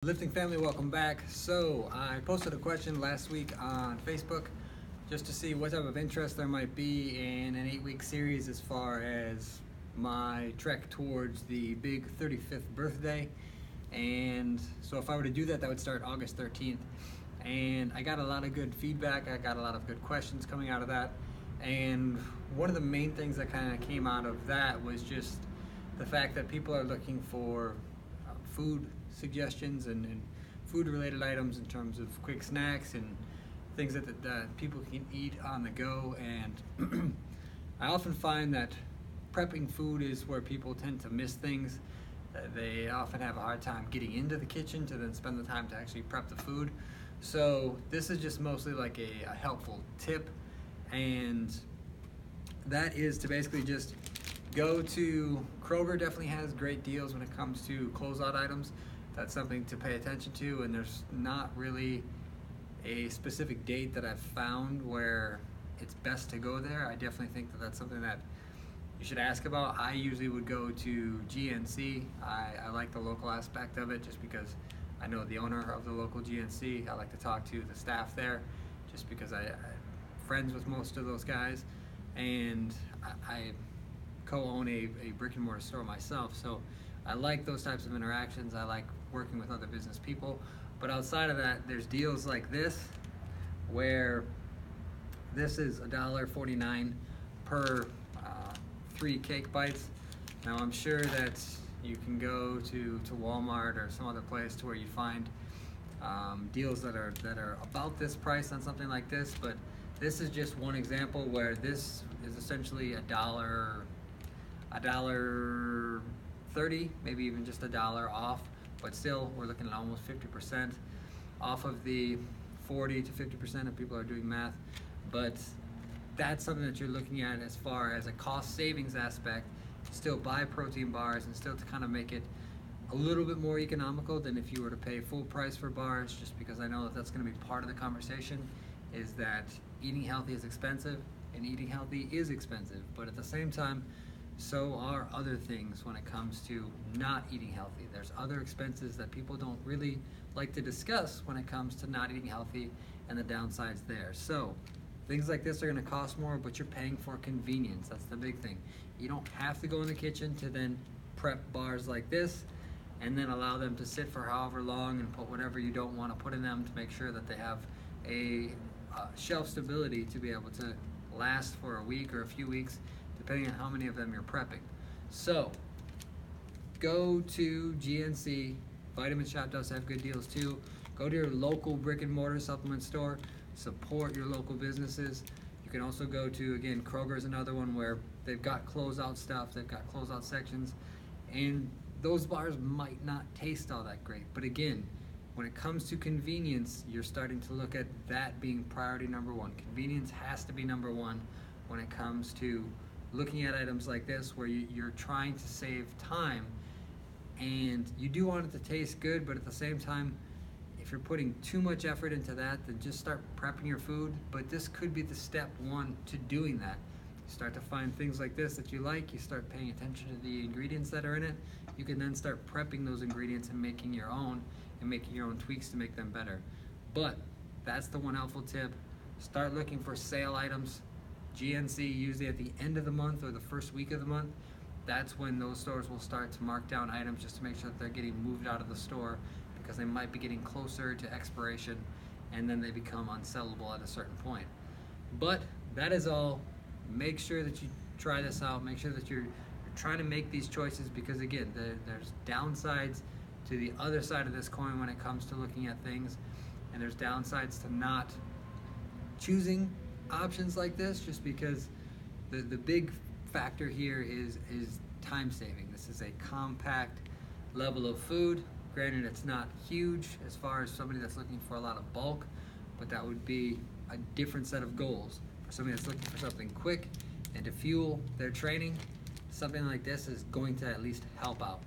Lifting family, welcome back. So I posted a question last week on Facebook just to see what type of interest there might be in an 8-week series as far as my trek towards the big 35th birthday. And so if I were to do that, that would start August 13th. And I got a lot of good feedback. I got a lot of good questions coming out of that. And one of the main things that kind of came out of that was just the fact that people are looking for food suggestions and food related items in terms of quick snacks and things that people can eat on the go. And I often find that prepping food is where people tend to miss things. They often have a hard time getting into the kitchen to then spend the time to actually prep the food. So this is just mostly like a helpful tip, and that is to basically just go to Kroger. Definitely has great deals when it comes to closeout items. That's something to pay attention to, and there's not really a specific date that I've found where it's best to go there. I definitely think that that's something that you should ask about. I usually would go to GNC. I like the local aspect of it just because I know the owner of the local GNC. I like to talk to the staff there just because I'm friends with most of those guys, and I co-own a brick and mortar store myself, so I like those types of interactions. I like working with other business people. But outside of that, there's deals like this where this is $1.49 per 3 cake bites. Now I'm sure that you can go to Walmart or some other place to where you find deals that are about this price on something like this, but this is just one example where this is essentially $1.30, maybe even just $1 off, but still we're looking at almost 50% off of the 40 to 50% of people are doing math. But that's something that you're looking at as far as a cost savings aspect, to still buy protein bars and still to kind of make it a little bit more economical than if you were to pay full price for bars, just because I know that that's going to be part of the conversation, is that eating healthy is expensive and eating healthy is expensive, but at the same time so are other things when it comes to not eating healthy. There's other expenses that people don't really like to discuss when it comes to not eating healthy and the downsides there. So things like this are going to cost more, but you're paying for convenience. That's the big thing. You don't have to go in the kitchen to then prep bars like this and then allow them to sit for however long and put whatever you don't want to put in them to make sure that they have a shelf stability to be able to last for a week or a few weeks, depending on how many of them you're prepping. So go to GNC. Vitamin Shop does have good deals too. Go to your local brick and mortar supplement store. Support your local businesses. You can also go to, again, Kroger is another one where they've got closeout stuff, they've got closeout sections, and those bars might not taste all that great. But again, when it comes to convenience, you're starting to look at that being priority number one. Convenience has to be number one when it comes to looking at items like this where you're trying to save time, and you do want it to taste good, but at the same time, if you're putting too much effort into that, then just start prepping your food. But this could be the step one to doing that. You start to find things like this that you like, you start paying attention to the ingredients that are in it, you can then start prepping those ingredients and making your own tweaks to make them better. But that's the one helpful tip. Start looking for sale items. GNC, usually at the end of the month or the first week of the month, that's when those stores will start to mark down items just to make sure that they're getting moved out of the store, because they might be getting closer to expiration and then they become unsellable at a certain point. But that is all. Make sure that you try this out. Make sure that you're trying to make these choices, because again, there's downsides to the other side of this coin when it comes to looking at things, and there's downsides to not choosing options like this, just because the big factor here is time saving. This is a compact level of food. Granted, it's not huge as far as somebody that's looking for a lot of bulk, but that would be a different set of goals. For somebody that's looking for something quick and to fuel their training, something like this is going to at least help out.